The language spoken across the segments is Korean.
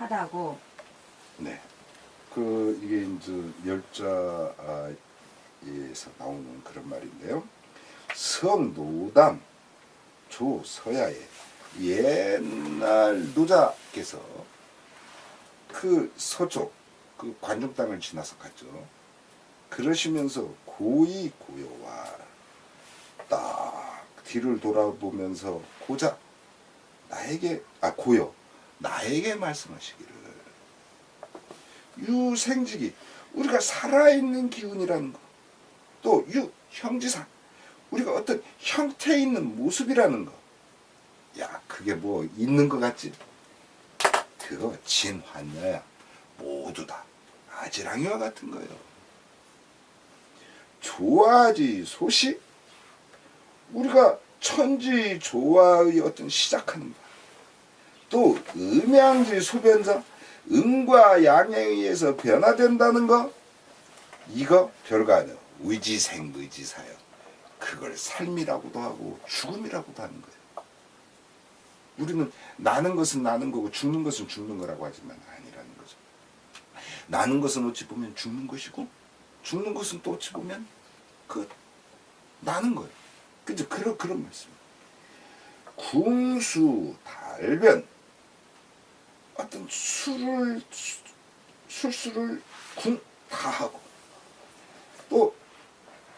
하다고. 네. 그 이게 이제 열자에서 나오는 그런 말인데요. 성노담 조서야의 옛날 노자께서 그 서쪽 그 관중 땅을 지나서 갔죠. 그러시면서 고이 고요와 딱 뒤를 돌아보면서 고자 나에게 고요 나에게 말씀하시기를 유생직이 우리가 살아있는 기운이라는 거, 또 유형지상 우리가 어떤 형태 있는 모습이라는 거, 야 그게 뭐 있는 것 같지? 그거 진환녀야 모두 다 아지랑이와 같은 거예요. 조화지 소시 우리가 천지 조화의 어떤 시작하는 바, 또 음양지 소변자 음과 양에 의해서 변화된다는 거, 이거 별거 아니에요. 의지생 의지사요. 그걸 삶이라고도 하고 죽음이라고도 하는 거예요. 우리는 나는 것은 나는 거고 죽는 것은 죽는 거라고 하지만 아니라는 거죠. 나는 것은 어찌 보면 죽는 것이고 죽는 것은 또 어찌 보면 그 나는 거예요. 그죠? 그런 말씀. 궁수 달변 어떤 술수를 다 하고, 또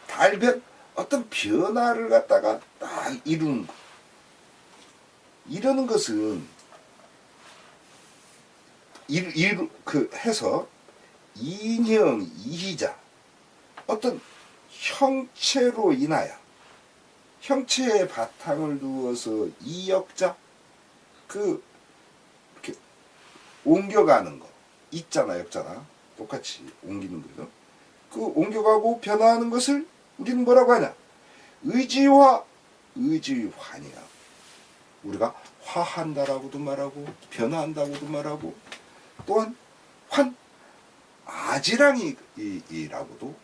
달변 어떤 변화를 갖다가 딱 이루는 거. 이러는 것은 해서 인형 이희자 어떤 형체로 인하여 형체의 바탕을 두어서 이역자 이렇게 옮겨가는 거 있잖아 역잖아 똑같이 옮기는 거죠. 그 옮겨가고 변화하는 것을 우리는 뭐라고 하냐? 의지화 의지환이야. 우리가 화한다라고도 말하고 변화한다고도 말하고, 또한 아지랑이라고도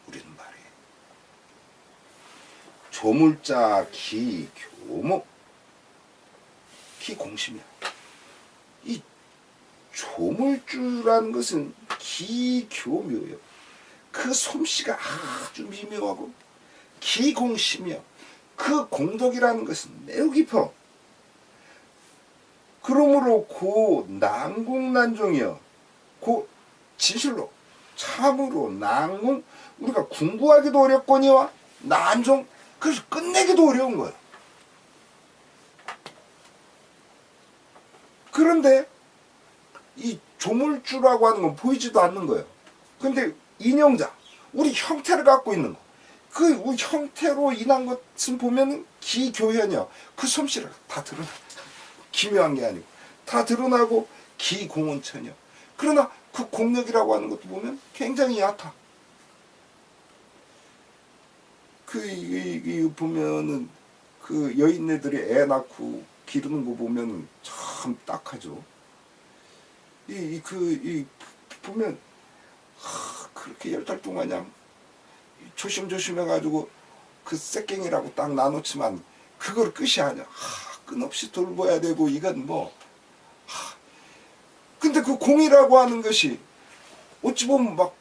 우리는 말해. 조물자 기교목 기공심이야. 이 조물주라는 것은 기교묘요. 그 솜씨가 아주 미묘하고 기공심이요. 그 공덕이라는 것은 매우 깊어. 그러므로 고 난공난종이여, 고 진실로 참으로 난공 우리가 궁구하기도 어렵거니와 난종 그래서 끝내기도 어려운 거야. 그런데 이 조물주라고 하는 건 보이지도 않는 거예요. 근데 인형자 우리 형태를 갖고 있는 거, 그 형태로 인한 것은 보면 기교현이야. 그 솜씨를 다 드러나. 기묘한 게 아니고 다 드러나고 기공원천이요. 그러나 그 공력이라고 하는 것도 보면 굉장히 얕아. 보면은 그 여인네들이 애 낳고 기르는 거 보면 참 딱하죠. 보면 그렇게 10달 동안 그냥 조심조심 해가지고 그 쌔깽이라고 딱 나놓지만 그걸 끝이 아니야. 끝없이 돌봐야 되고 이건 뭐. 근데 그 공이라고 하는 것이 어찌 보면 막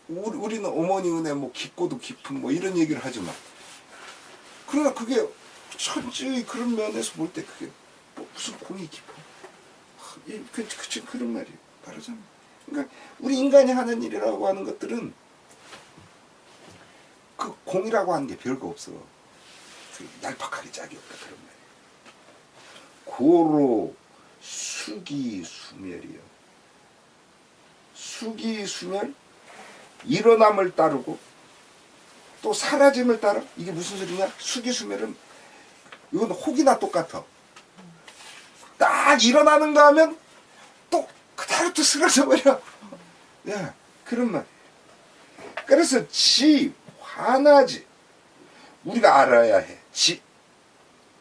우리는 어머니 은혜 뭐 깊고도 깊은 뭐 이런 얘기를 하지만, 그러나 그게 천지의 그런 면에서 볼 때 그게 뭐 무슨 공이 깊어. 그런 말이 바로잖아. 그러니까 우리 인간이 하는 일이라고 하는 것들은 그 공이라고 하는 게 별거 없어. 얄팍하게 짝이 없다 그런 말이야. 고로 수기수멸이요. 수기수멸 일어남을 따르고 또 사라짐을 따라. 이게 무슨 소리냐? 수기수멸은 이건 혹이나 똑같아. 딱 일어나는가 하면 또 그대로 또 쓰러져 버려. 야, 그런 말. 그래서 화나지 우리가 알아야 해.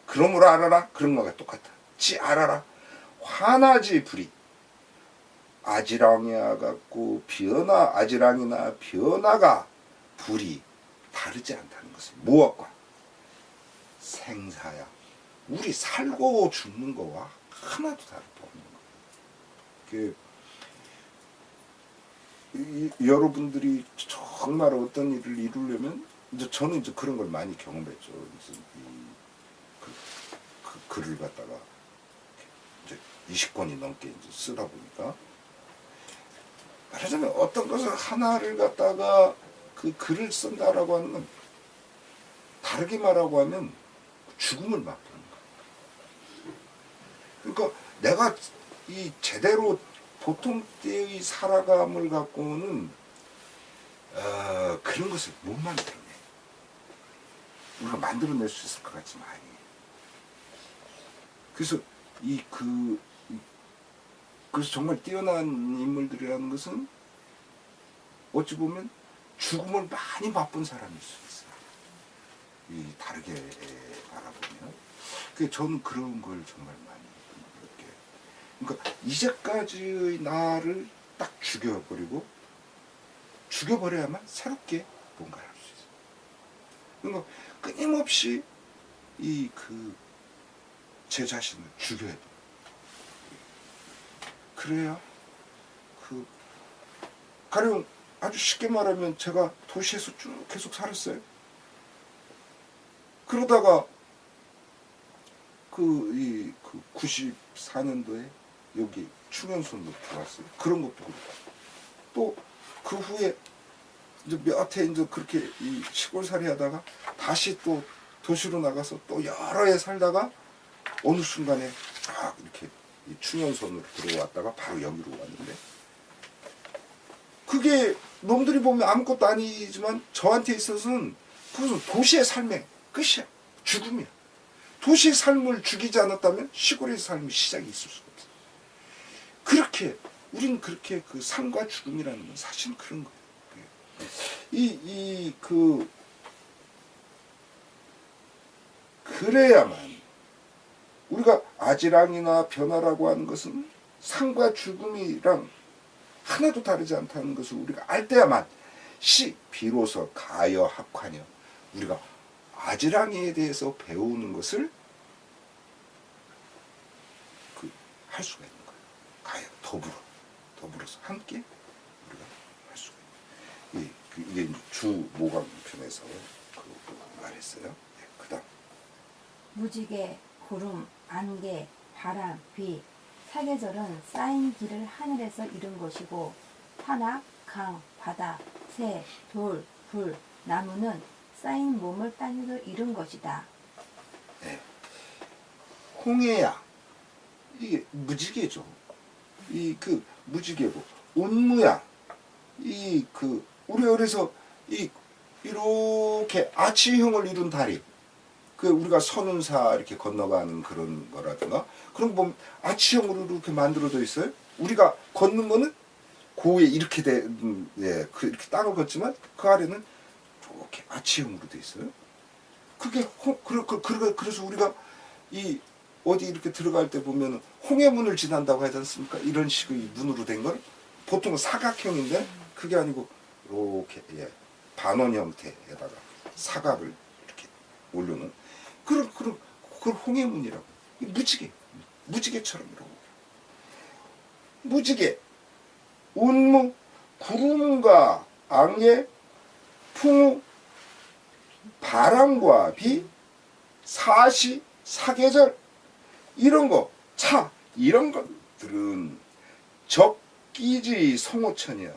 그러므로 알아라. 그런 거가 똑같아. 알아라. 화나지 불이 아지랑이와 같고 아지랑이나 변화가 불이 다르지 않다는 것은 무엇과 생사야. 우리 살고 죽는 거와 하나도 다를 바 없는 거예요. 여러분들이 정말 어떤 일을 이루려면 이제 저는 이제 그런 걸 많이 경험했죠. 그래서 그 글을 갖다가 이제 20권이 넘게 이제 쓰다 보니까 말하자면 어떤 것을 하나를 갖다가 그 글을 쓴다라고 하는 건 다르게 말하고 하면 죽음을 맛보는 거야. 그러니까 내가 이 제대로 보통 때의 살아감을 갖고는 그런 것을 못 만들어내. 우리가 만들어낼 수 있을 것 같지만 아니에요. 그래서 그래서 정말 뛰어난 인물들이라는 것은 어찌 보면 죽음을 많이 맛본 사람일 수 있어요. 다르게 바라보면. 그 저는 그런 걸 정말 많이 느껴요. 그러니까 이제까지의 나를 딱 죽여버려야만 새롭게 뭔가를 할 수 있어요. 그러니까 끊임없이 제 자신을 죽여야 돼요. 그래야 가령 아주 쉽게 말하면 제가 도시에서 쭉 계속 살았어요. 그러다가 94년도에 여기 충현선으로 들어왔어요. 그런 것도 그렇고 또 그 후에 이제 몇 해 이제 그렇게 시골살이 하다가 다시 또 도시로 나가서 또 여러 해 살다가 어느 순간에 쫙 이렇게 충현선으로 들어왔다가 바로 여기로 왔는데 그게 놈들이 보면 아무것도 아니지만 저한테 있어서는 그것은 도시의 삶의 끝이야. 죽음이야. 도시의 삶을 죽이지 않았다면 시골의 삶의 시작이 있을 수가 없어. 우리는 그렇게 그 삶과 죽음이라는 건 사실은 그런 거예요. 그래야만 우리가 아지랑이나 변화라고 하는 것은 삶과 죽음이랑 하나도 다르지 않다는 것을 우리가 알 때야만 비로소 가여 학환여 우리가 아지랑이에 대해서 배우는 것을 할 수가 있는 거예요. 가여 더불어서 함께 우리가 할 수가 있는 거예요. 이게 주모강편에서 말했어요. 네, 그다음 무지개, 구름, 안개, 바람, 비, 사계절은 쌓인 길을 하늘에서 이룬 것이고 화나, 강, 바다, 새, 돌, 불, 나무는 쌓인 몸을 땅에서 이룬 것이다. 네. 홍해야 이게 무지개죠. 무지개고 운무야 우리가 그래서 이렇게 아치형을 이룬 다리 우리가 선운사 이렇게 건너가는 그런 거라든가 그런 거 보면 아치형으로 이렇게 만들어져 있어요. 우리가 걷는 거는 고에 이렇게 이렇게 땅을 걷지만 그 아래는 이렇게 아치형으로 돼 있어요. 그래서 우리가 어디 이렇게 들어갈 때 보면 홍해문을 지난다고 하지 않습니까? 이런 식의 문으로 된 걸 보통은 사각형인데 그게 아니고 이렇게 반원 형태에다가 사각을 이렇게 올려놓은 그걸 홍해문이라고. 무지개처럼 이러고. 무지개, 운무, 구름과 안개, 풍우, 바람과 비, 사시, 사계절 이런 것들은 적기지 성호천이야.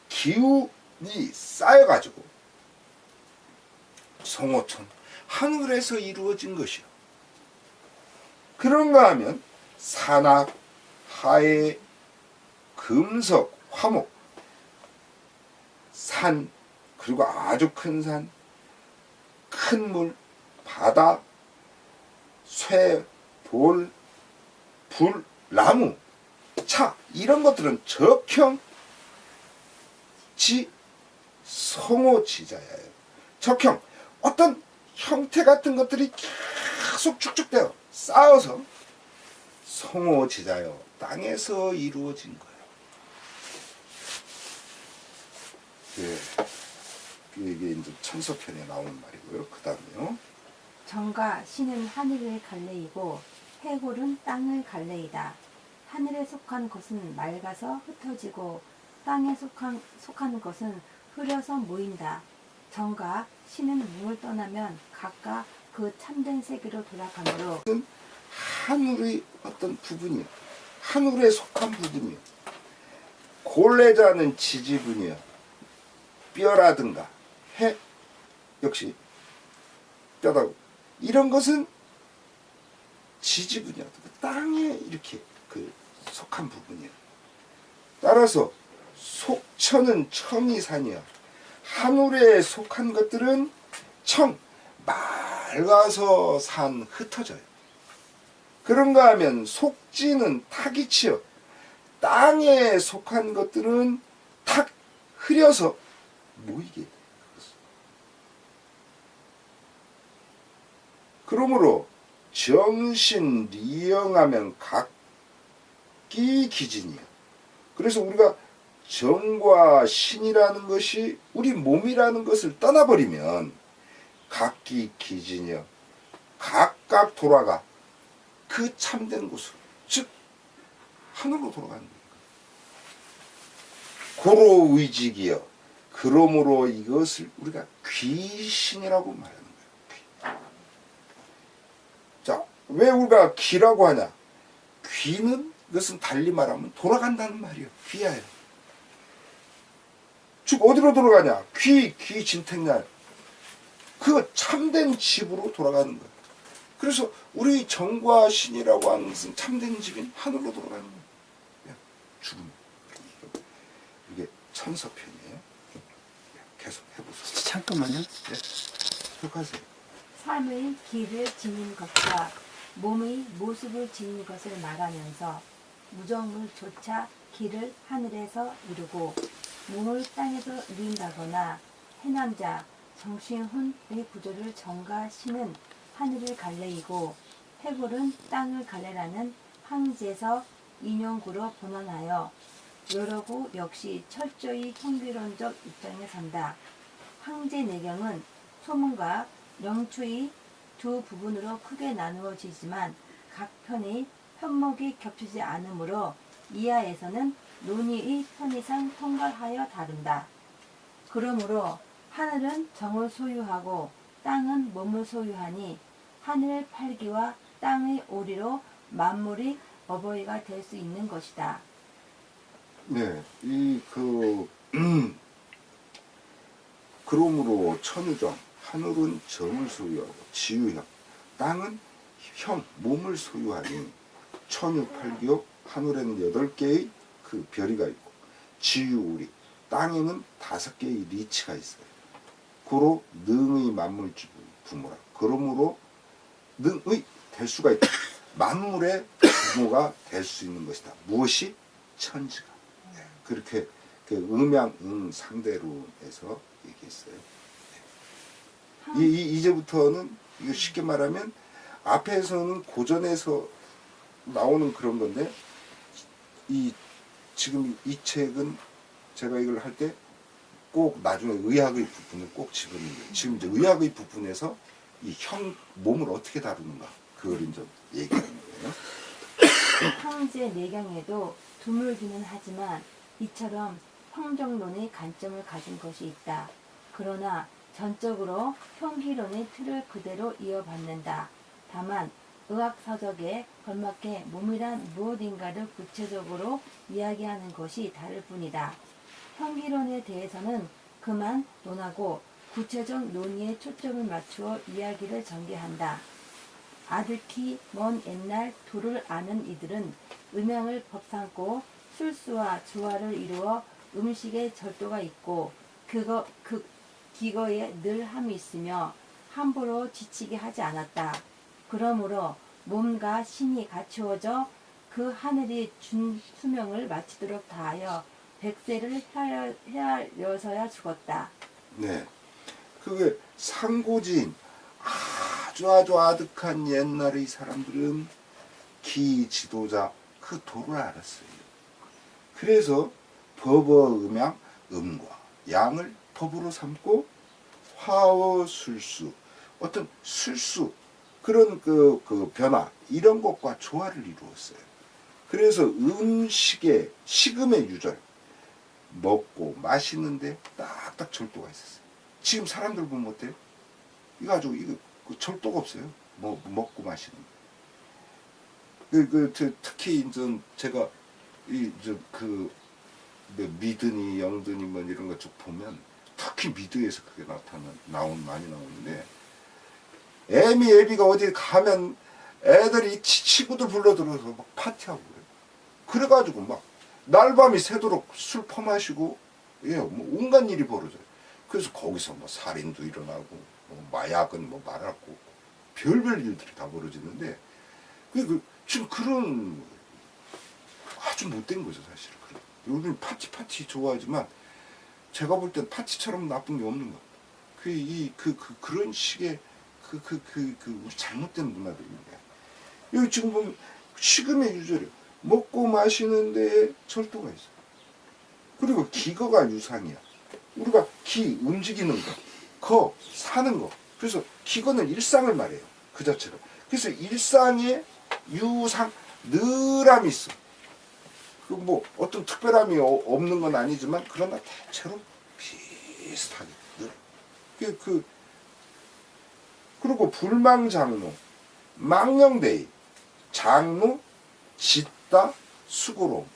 기운이 쌓여가지고 성호천 하늘에서 이루어진 것이요. 그런가 하면 산악, 하해, 금석, 화목, 산, 그리고 아주 큰 산, 큰 물, 바다, 쇠, 돌, 불, 나무, 차 이런 것들은 적형, 성호지자예요. 적형 어떤 형태 같은 것들이 계속 쭉쭉 쌓여서 성호지자요 땅에서 이루어진 거예요. 이게 이제 천서편에 나오는 말이고요. 그 다음에요. 정가 신은 하늘을 갈래이고 해골은 땅을 갈래이다. 하늘에 속한 것은 맑아서 흩어지고 땅에 속하는 것은 흐려서 모인다. 정과 신은 몸을 떠나면 각각 그 참된 세계로 돌아가므로 하늘의 어떤 부분이요. 하늘에 속한 부분이요. 골래자는 지지분이요. 뼈라든가 해 역시 뼈다고 이런 것은 지지분이요. 땅에 이렇게 그 속한 부분이요. 따라서 속천은 청이 산이요. 하늘에 속한 것들은 청 맑아서 산 흩어져요. 그런가 하면 속지는 타깃이요. 땅에 속한 것들은 탁 흐려서 모이게 돼요. 그러므로 정신 리영하면 각기 기진이요. 그래서 우리가 정과 신이라는 것이 우리 몸이라는 것을 떠나버리면 각기 기진이요. 각각 돌아가 그 참된 곳으로, 즉 하늘로 돌아가는 거예요. 고로 의직이요. 그러므로 이것을 우리가 귀신이라고 말하는 거예요. 자, 왜 우리가 귀라고 하냐? 귀는 이것은 달리 말하면 돌아간다는 말이에요. 귀야예요. 즉 어디로 돌아가냐? 귀 진택날. 그 참된 집으로 돌아가는 거예요. 그래서 우리 정과 신이라고 하는 것은 참된 집인 하늘로 돌아가는 거예요. 죽음. 이게 천서편이에요. 계속 해보세요. 잠깐만요. 계속하세요. 삶의 길을 지닌 것과 몸의 모습을 지닌 것을 말하면서 무정물조차 길을 하늘에서 이루고 몸을 땅에서 이룬다거나 해남자 정신훈의 구조를 정과 신은 하늘을 갈래이고 해골은 땅을 갈래라는 항제서 인용구로 번안하여 여러구 역시 철저히 형비론적 입장에 선다. 항제 내경은 소문과 영추의 두 부분으로 크게 나누어지지만 각 편의 편목이 겹치지 않으므로 이하에서는 논의의 편의상 통괄하여 다룬다. 그러므로 하늘은 정을 소유하고 땅은 몸을 소유하니 하늘의 팔기와 땅의 오리로 만물이 어버이가 될 수 있는 것이다. 네, 그러므로 천우정, 하늘은 정을 소유하고 지유형, 땅은 형, 몸을 소유하니 천유팔기옥, 하늘에는 8개의 그 별이가 있고 지유우리, 땅에는 5개의 리치가 있어요. 고로 능의 만물주 부모라. 그러므로 능의 될 수가 있다. 만물의 부모가 될 수 있는 것이다. 무엇이? 천지가. 네, 그렇게 그 음양 상대론에서 얘기했어요. 네. 이제부터는 이거 쉽게 말하면 앞에서는 고전에서 나오는 그런 건데 지금 이 책은 제가 이걸 할 때 꼭 나중에 의학의 부분을 꼭 집어넣는 거예요. 지금 이제 의학의 부분에서 이 몸을 어떻게 다루는가 그걸 이제 얘기하는 거예요. 황제 내경에도 드물기는 하지만 이처럼 형정론의 관점을 가진 것이 있다. 그러나 전적으로 형기론의 틀을 그대로 이어받는다. 다만 의학서적에 걸맞게 몸이란 무엇인가를 구체적으로 이야기하는 것이 다를 뿐이다. 형기론에 대해서는 그만 논하고 구체적 논의에 초점을 맞추어 이야기를 전개한다. 아득히 먼 옛날 도를 아는 이들은 음양을 법삼고 술수와 조화를 이루어 음식에 절도가 있고 기거에 늘 함이 있으며 함부로 지치게 하지 않았다. 그러므로 몸과 신이 갖추어져 그 하늘이 준 수명을 마치도록 다하여 100세를 헤아려서야 죽었다. 네, 그게 상고진 아주 아득한 옛날의 사람들은 기 지도자 그 도를 알았어요. 그래서 법어 음양 음과 양을 법으로 삼고 화어 술수 어떤 술수 그런 그 변화 이런 것과 조화를 이루었어요. 그래서 음식의 식음의 유절 먹고 마시는데 딱딱 절도가 있었어요. 지금 사람들 보면 어때요? 이거 아주 이거 그 절도가 없어요. 뭐 먹고 마시는. 특히 이제 제가 이그 미드니 영드니 뭐 이런 거 쭉 보면 특히 미드에서 그게 많이 나오는데 애비가 어디 가면 애들이 친구들 불러들어서 막 파티하고 그래요. 그래가지고 막 날밤이 새도록 술 퍼마시고 예, 뭐 온갖 일이 벌어져요. 그래서 거기서 뭐 살인도 일어나고 뭐 마약은 뭐 말할 거 없고 별별 일들이 다 벌어지는데 지금 그런 아주 못된 거죠 사실은. 요즘 파티 좋아하지만 제가 볼 땐 파티처럼 나쁜 게 없는 것 같아요. 그런 식의 우리 잘못된 문화들입니다. 여기 지금 보면 식음의 유절이에요. 먹고 마시는 데 절도가 있어요. 그리고 기거가 유상이야. 우리가 움직이는 거, 사는 거. 그래서 기거는 일상을 말해요. 그 자체로. 그래서 일상에 유상, 늘함이 있어. 뭐 어떤 특별함이 없는 건 아니지만 그러나 대체로 비슷하게 늘. 그리고 불망장로, 망령대의, 장로, 짓다, 수고로움.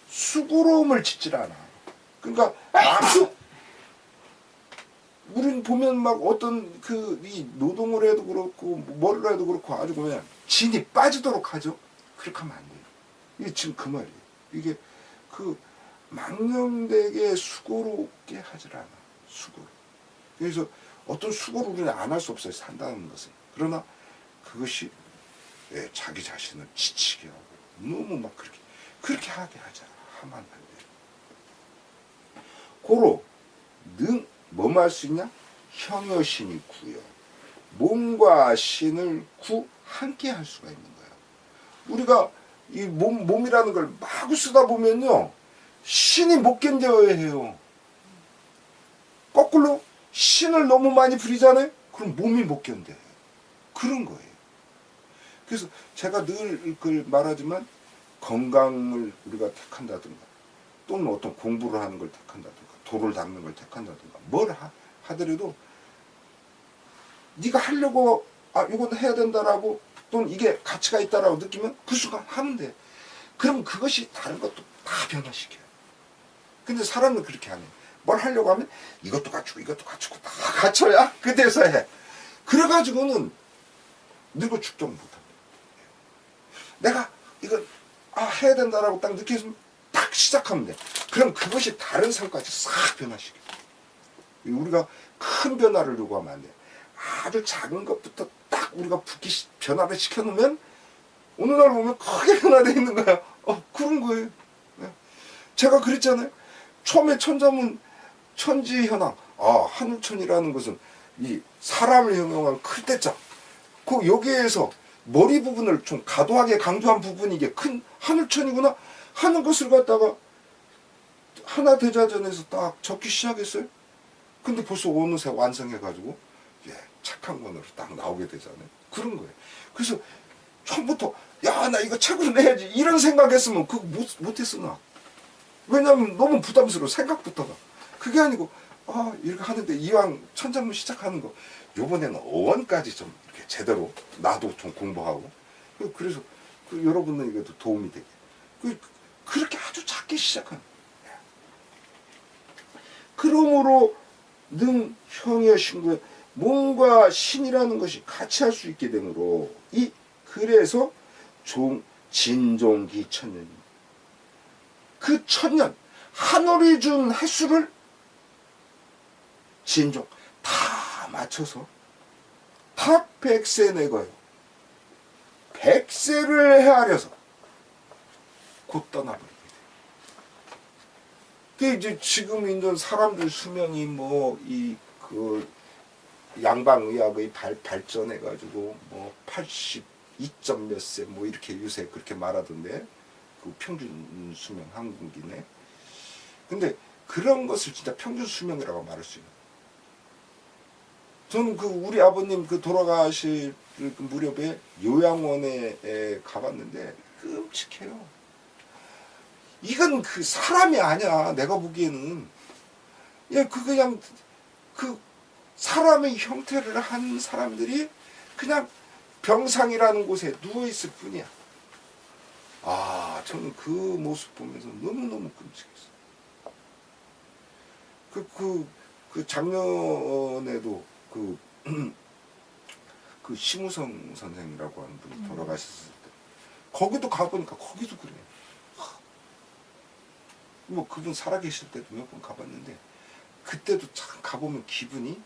수고로움을 짓질 않아. 그러니까 우린 보면 막 어떤 이 노동을 해도 그렇고 뭐를 해도 그렇고 아주 그냥 진이 빠지도록 하죠. 그렇게 하면 안 돼요. 이게 지금 그 말이에요. 이게 망령되게 수고롭게 하질 않아. 수고로. 그래서 어떤 수고를 우리는 안 할 수 없어요. 산다는 것은. 그러나 그것이 자기 자신을 지치게 하고 너무 막 그렇게 하게 하잖아. 하면 안 돼요. 고로 뭐뭐 할 수 있냐? 형여신이 구여. 몸과 신을 함께 할 수가 있는 거야. 우리가 이 몸이라는 걸 마구 쓰다 보면요. 신이 못 견뎌야 해요. 거꾸로 신을 너무 많이 부리잖아요. 그럼 몸이 못 견뎌요. 그런 거예요. 그래서 제가 늘 말하지만 건강을 우리가 택한다든가 또는 어떤 공부를 하는 걸 택한다든가 도를 닦는 걸 택한다든가 뭘 하더라도 네가 하려고 이건 해야 된다라고 또는 이게 가치가 있다라고 느끼면 그 순간 하면 돼. 그럼 그것이 다른 것도 다 변화시켜요. 근데 사람은 그렇게 안 해요. 뭘 하려고 하면 이것도 갖추고 이것도 갖추고 다 갖춰야 그때서 해. 그래가지고는 늙어 죽도 못합니다. 내가 이거 해야 된다라고 딱 느끼면 딱 시작하면 돼. 그럼 그것이 다른 삶까지 싹 변화시켜요. 우리가 큰 변화를 요구하면 안 돼. 아주 작은 것부터 딱 우리가 변화를 시켜놓으면 어느 날 보면 크게 변화되어 있는 거야. 그런 거예요. 제가 그랬잖아요. 처음에 천자문 천지현황, 하늘천이라는 것은 이 사람을 형용한 클때자. 여기에서 머리 부분을 좀 과도하게 강조한 부분이 이게 큰 하늘천이구나 하는 것을 갖다가 하나대자전에서 딱 적기 시작했어요. 근데 벌써 어느새 완성해가지고 착한 권으로 딱 나오게 되잖아요. 그런 거예요. 그래서 처음부터 나 이거 책으로 내야지 이런 생각했으면 그거 못했어 나. 왜냐면 너무 부담스러워 생각부터가. 그게 아니고 이렇게 하는데 이왕 천자문 시작하는 거 요번에는 어원까지 좀 이렇게 제대로 나도 좀 공부하고 그래서 여러분에게도 도움이 되게 그렇게 아주 작게 시작하는 거예요. 그러므로 형의 신구에 몸과 신이라는 것이 같이 할 수 있게 되므로 그래서 진종기 천년입니다. 그 천년 하늘이 준 횟수를 진종 다 맞춰서 다 100세 내고요. 100세를 헤아려서 곧 떠나버립니다. 이제 지금 있는 사람들 수명이 양방의학의 발전해가지고 82점 몇 세 이렇게 요새 그렇게 말하던데 그 평균 수명 한국인의. 근데 그런 것을 진짜 평균 수명이라고 말할 수 있는. 저는 우리 아버님 돌아가실 무렵에 요양원에 가봤는데 끔찍해요. 이건 그 사람이 아니야. 내가 보기에는. 예, 그냥 그 사람의 형태를 한 사람들이 그냥 병상이라는 곳에 누워 있을 뿐이야. 아, 저는 그 모습 보면서 너무너무 끔찍했어요. 그 작년에도 그 심우성 선생이라고 하는 분이 돌아가셨을 때, 거기도 가보니까 거기도 그래요. 뭐 그분 살아계실 때도 몇 번 가봤는데, 그때도 참 가보면 기분이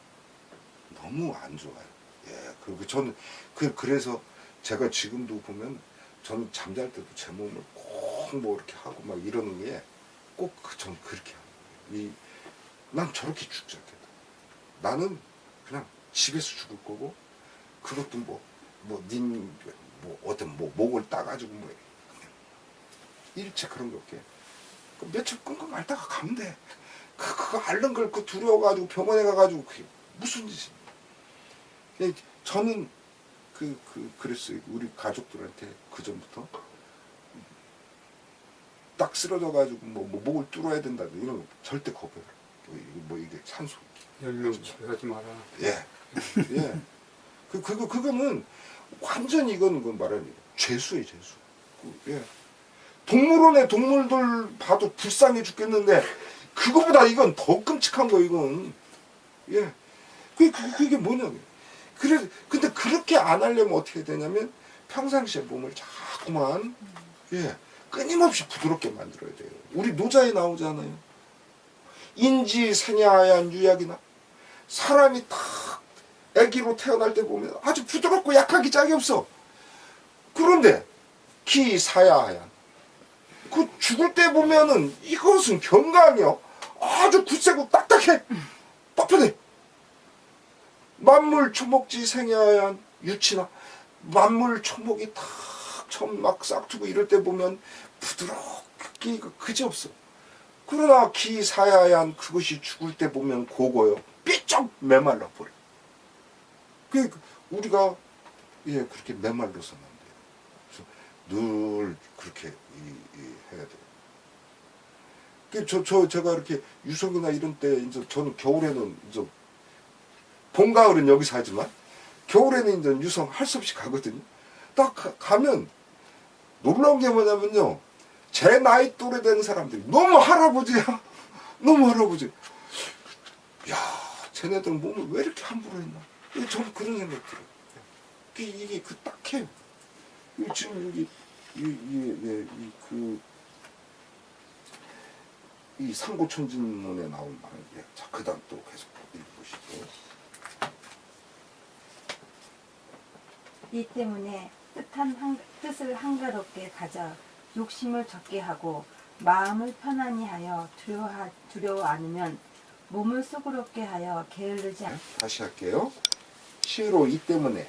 너무 안 좋아요. 예, 그리고 저는 그래서 제가 지금도 보면 저는 잠잘 때도 제 몸을 꼭 뭐 이렇게 하고 막 이러는 게 꼭 저는 그렇게 하는 거예요. 난 저렇게 죽지 않겠다. 나는 그냥 집에서 죽을 거고, 그것도 어떤 목을 따가지고 그냥 일체 그런 게 없게. 며칠 끙끙 앓다가 가면 돼. 그거 앓는 걸 두려워가지고 병원에 가가지고 그게 무슨 짓이야. 저는 그랬어요. 우리 가족들한테 그 전부터 딱 쓰러져가지고 목을 뚫어야 된다 이런 거 절대 거부해라. 이게 산소. 연료하지 마라. 예, 예. 그거는 완전 이건 말하는 죄수예요, 죄수. 예. 동물원에 동물들 봐도 불쌍해 죽겠는데 그거보다 이건 더 끔찍한 거 이건. 예. 그게 뭐냐면. 근데 그렇게 안 하려면 어떻게 되냐면 평상시에 몸을 자꾸만 끊임없이 부드럽게 만들어야 돼요. 우리 노자에 나오잖아요. 인지 생야하얀 유약이나 사람이 딱 아기로 태어날 때 보면 아주 부드럽고 약하기 짝이 없어. 그런데 기 사야하얀 그 죽을 때 보면은 이것은 경강이요. 아주 굳세고 딱딱해. 뻣뻣해. 만물 초목지 생야하얀 유치나 만물 초목이 탁 처음 막 싹트고 이럴 때 보면 부드럽게 그지없어. 그러나 기사야얀 그것이 죽을 때 보면 고고요. 삐쩍 메말라 버려. 우리가 그렇게 메말라서는 안 돼요. 그래서 늘 그렇게 해야 돼요. 제가 이렇게 유성이나 이런 때 이제 저는 겨울에는 이제 봄 가을은 여기서 하지만 겨울에는 이제 유성 할 수 없이 가거든요. 딱 가면 놀라운 게 뭐냐면요. 제 나이 또래 되는 사람들이 너무 할아버지야. 너무 할아버지. 야, 쟤네들 몸을 왜 이렇게 함부로 했나. 저는 그런 생각 들어요. 이게 딱해요. 지금 여기 이 상고천진문에 나온 말. 자, 그 다음 또 계속 읽어보시죠. 이 때문에 뜻을 한가롭게 가져 욕심을 적게 하고 마음을 편안히 하여 두려워 않으면 몸을 수고롭게 하여 게을르지 않. 다시 할게요. 시로 이 때문에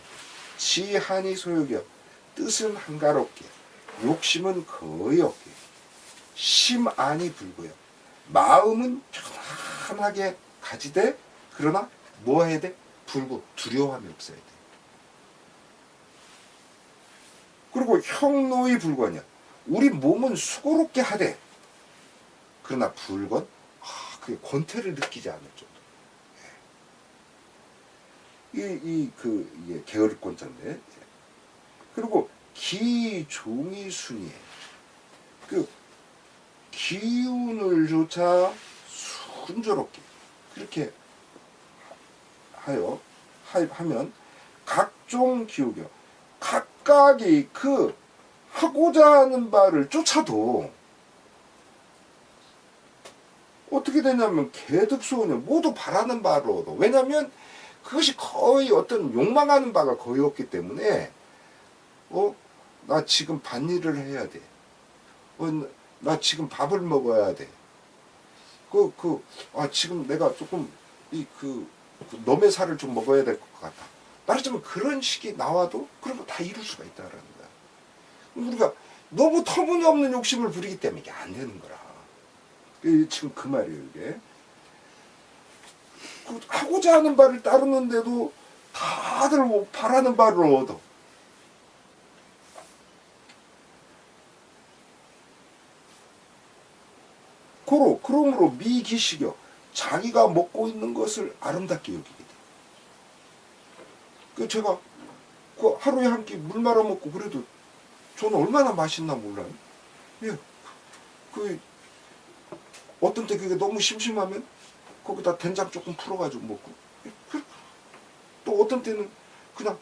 지한이 소욕여 뜻은 한가롭게 욕심은 거의 없게 심안이 불고요 마음은 편안하게 가지되 그러나 뭐 해야 돼? 불고 두려움이 없어야 돼. 그리고 형노의 불관이야. 우리 몸은 수고롭게 하되 그러나 불건 그게 권태를 느끼지 않을 정도. 이게 게으르권자인데. 그리고 기종이 순이에 그 기운을 조차 순조롭게 그렇게 하면 각종 기우겨 각각이 그 하고자 하는 바를 쫓아도 어떻게 되냐면 개득소원을 모두 바라는 바로 얻어. 왜냐하면 그것이 거의 어떤 욕망하는 바가 거의 없기 때문에 나 지금 밭일을 해야 돼. 나 지금 밥을 먹어야 돼. 지금 내가 조금 너의 살을 좀 먹어야 될 것 같다. 말하자면 그런 식이 나와도 그런 거 다 이룰 수가 있다라는 거야. 우리가 너무 터무니없는 욕심을 부리기 때문에 이게 안 되는 거라. 지금 그 말이에요, 이게. 하고자 하는 바를 따르는데도 다들 바라는 바를 얻어. 그러므로 미기식여 자기가 먹고 있는 것을 아름답게 여기게 돼. 그 제가 그 하루에 한 끼 물 말아 먹고 그래도 저는 얼마나 맛있나 몰라요. 예, 그 어떤 때 그게 너무 심심하면 거기다 된장 조금 풀어가지고 먹고, 예, 또 어떤 때는 그냥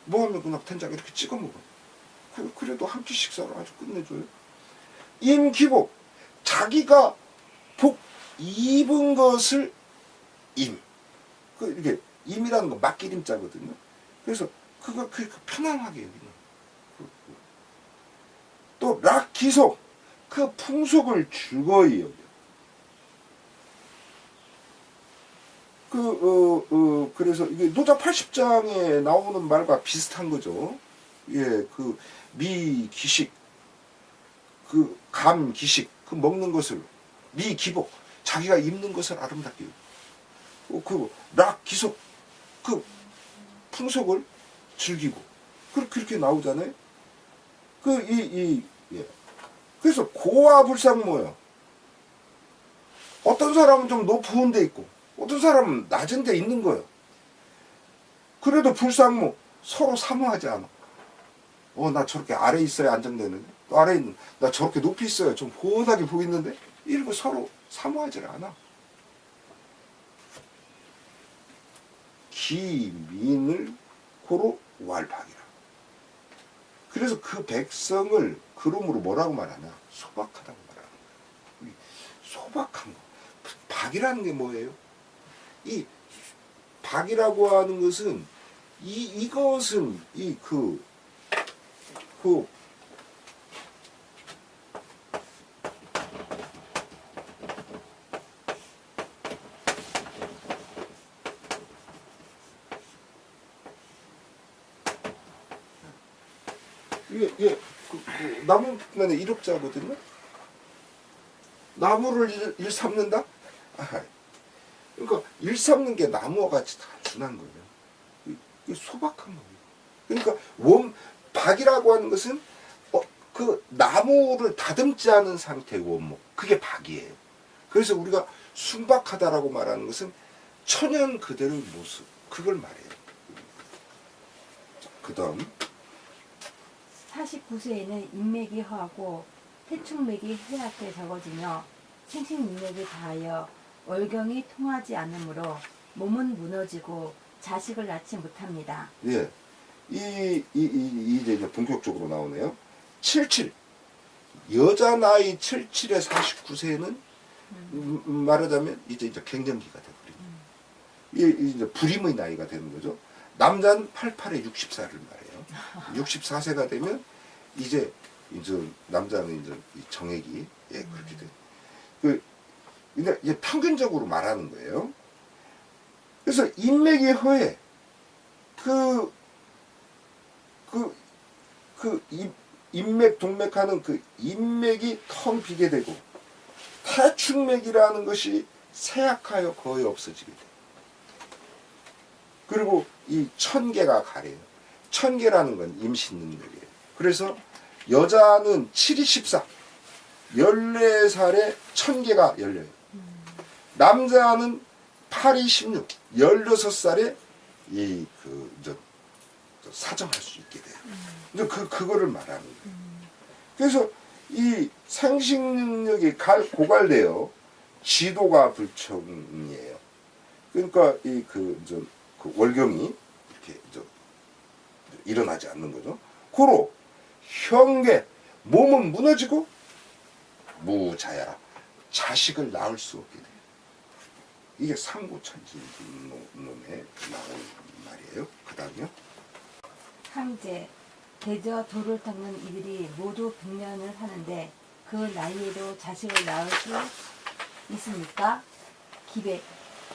뭐 하면 그냥 된장 이렇게 찍어 먹어요. 그래도 한 끼 식사를 아주 끝내줘요. 임기복 자기가 복 입은 것을 이게 임이라는 건 맡기림자거든요. 그래서 그거 그렇게 편안하게 여기는. 또 락기속 그 풍속을 즐거이 여겨. 그래서 이게 노자 80장에 나오는 말과 비슷한 거죠. 예, 그 미기식, 그 감기식, 그 먹는 것을 미기복, 자기가 입는 것을 아름답게 여겨. 그 락기속, 그 풍속을 즐기고. 그렇게 나오잖아요. 예. 그래서 고와 불상모요. 어떤 사람은 좀 높은 데 있고, 어떤 사람은 낮은 데 있는 거예요. 그래도 불상모, 서로 사모하지 않아. 나 저렇게 아래 있어야 안정되는데, 또 아래 있는, 나 저렇게 높이 있어야 좀 훤하게 보이는데, 이러고 서로 사모하지 않아. 기민을 고로 왈팍이라. 그래서 그 백성을 그러므로 뭐라고 말하냐? 소박하다고 말하는 거예요. 소박한 거. 박이라는 게 뭐예요? 이 박이라고 하는 것은 이것은 나무만의 이력자거든요. 나무를 일삼는다? 그러니까 일삼는 게 나무와 같이 단순한 거예요. 이게 소박한 거예요. 그러니까 박이라고 하는 것은 그 나무를 다듬지 않은 상태의 원목. 그게 박이에요. 그래서 우리가 순박하다라고 말하는 것은 천연 그대로의 모습. 그걸 말해요. 그 다음 49세에는 인맥이 허하고 태충맥이 해악돼 적어지며 생식능력이 다하여 월경이 통하지 않으므로 몸은 무너지고 자식을 낳지 못합니다. 예. 이제 본격적으로 나오네요. 77. 여자 나이 77에 49세는 말하자면 이제 갱년기가 되거든요. 이제 불임의 나이가 되는 거죠. 남자는 88에 64를 말해요. 64세가 되면 이제 남자는 이제 정액이 그렇게 돼. 근데 이제 평균적으로 말하는 거예요. 그래서 인맥이 허해. 인맥 동맥하는 그 인맥이 텅 비게 되고 태충맥이라는 것이 쇠약하여 거의 없어지게 돼. 그리고 이 천계가 가려요. 천계라는 건 임신 능력이에요. 그래서 여자는 7이 14, 14살에 천계가 열려요. 남자는 8이 16, 16살에 사정할 수 있게 돼요. 이제 그거를 말하는 거예요. 그래서 이 생식 능력이 고갈되어 지도가 불청이에요. 그러니까 그 월경이 이렇게 일어나지 않는 거죠. 고로 형계 몸은 무너지고 무자야 자식을 낳을 수 없게 돼요. 이게 삼고천진론에 나온 말이에요. 그 다음요. 항제 대저 돌을 닦는 이들이 모두 백년을 하는데 그 나이에도 자식을 낳을 수 있습니까? 기백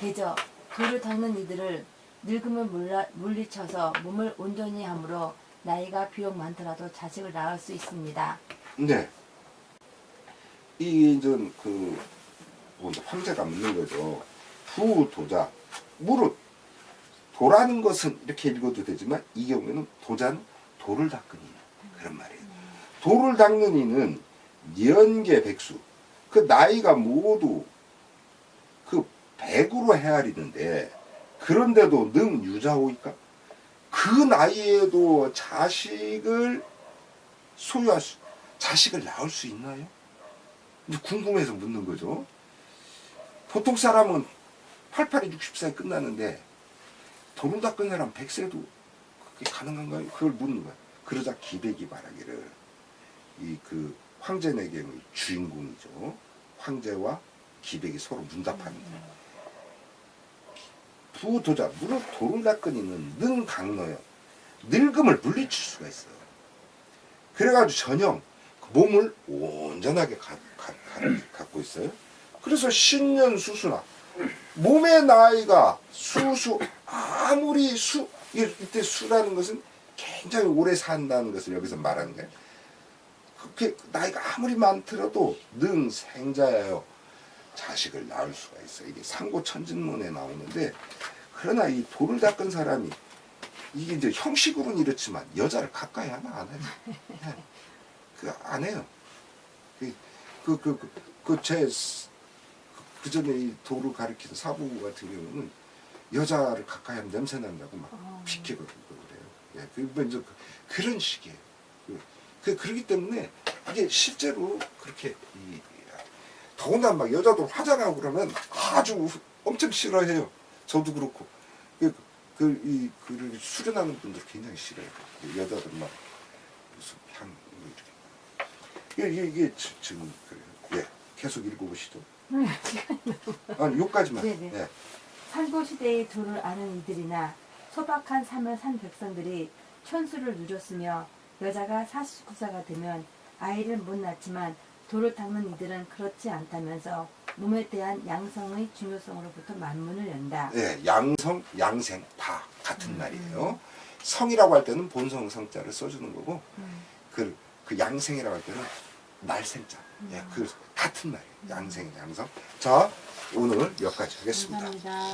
대저 돌을 닦는 이들을 늙음을 물리쳐서 몸을 온전히 함으로 나이가 비록 많더라도 자식을 낳을 수 있습니다. 네. 이게 이제 황제가 묻는 거죠. 부도자 무릇 도라는 것은 이렇게 읽어도 되지만 이 경우에는 도자는 돌을 닦은 이 그런 말이에요. 돌을 닦는 이는 연계 백수 그 나이가 모두 그 100으로 헤아리는데 그런데도 능 유자오이까? 그 나이에도 자식을 소유할 수, 자식을 낳을 수 있나요? 이제 궁금해서 묻는 거죠. 보통 사람은 88에 60살에 끝나는데 도를 닦은 사람 100세도 그게 가능한가요? 그걸 묻는 거야. 그러자 기백이 말하기를 이 그 황제내경의 주인공이죠. 황제와 기백이 서로 문답하는 거예요. 부도자, 무릇 도를 닦은 이는 능 강너여 늙음을 물리칠 수가 있어요. 그래가지고 전형 몸을 온전하게 갖고 있어요. 그래서 신년 수수나 몸의 나이가 아무리 이때 수라는 것은 굉장히 오래 산다는 것을 여기서 말하는 거예요. 그렇게 나이가 아무리 많더라도 능 생자여요. 자식을 낳을 수가 있어요. 이게 상고천진문에 나오는데, 그러나 이 돌을 닦은 사람이 이게 이제 형식으로는 이렇지만 여자를 가까이 하나 안 해요. 안 해요. 그 전에 이 돌을 가리키는 사부 같은 경우는 여자를 가까이 하면 냄새 난다고 막 비키고 그래요. 예, 이제 그런 식이에요. 그렇기 때문에 이게 실제로 그렇게 더군다나 막 여자도 화장하고 그러면 아주 엄청 싫어해요. 저도 그렇고. 그 수련하는 분들 굉장히 싫어해요. 여자들 막 무슨 향 이렇게. 이게 지금 그래요. 예, 계속 읽어보시죠. 아니 요까지만. 네네. 예. 상고시대의 도를 아는 이들이나 소박한 삶을 산 백성들이 천수를 누렸으며 여자가 49세가 되면 아이를 못 낳지만 도를 닦는 이들은 그렇지 않다면서 몸에 대한 양성의 중요성으로부터 만문을 연다. 예, 양성, 양생 다 같은 말이에요. 성이라고 할 때는 본성 성자를 써주는 거고 그 양생이라고 할 때는 날생자. 예, 그 같은 말이에요. 양생, 양성. 자, 오늘 여기까지 하겠습니다. 감사합니다.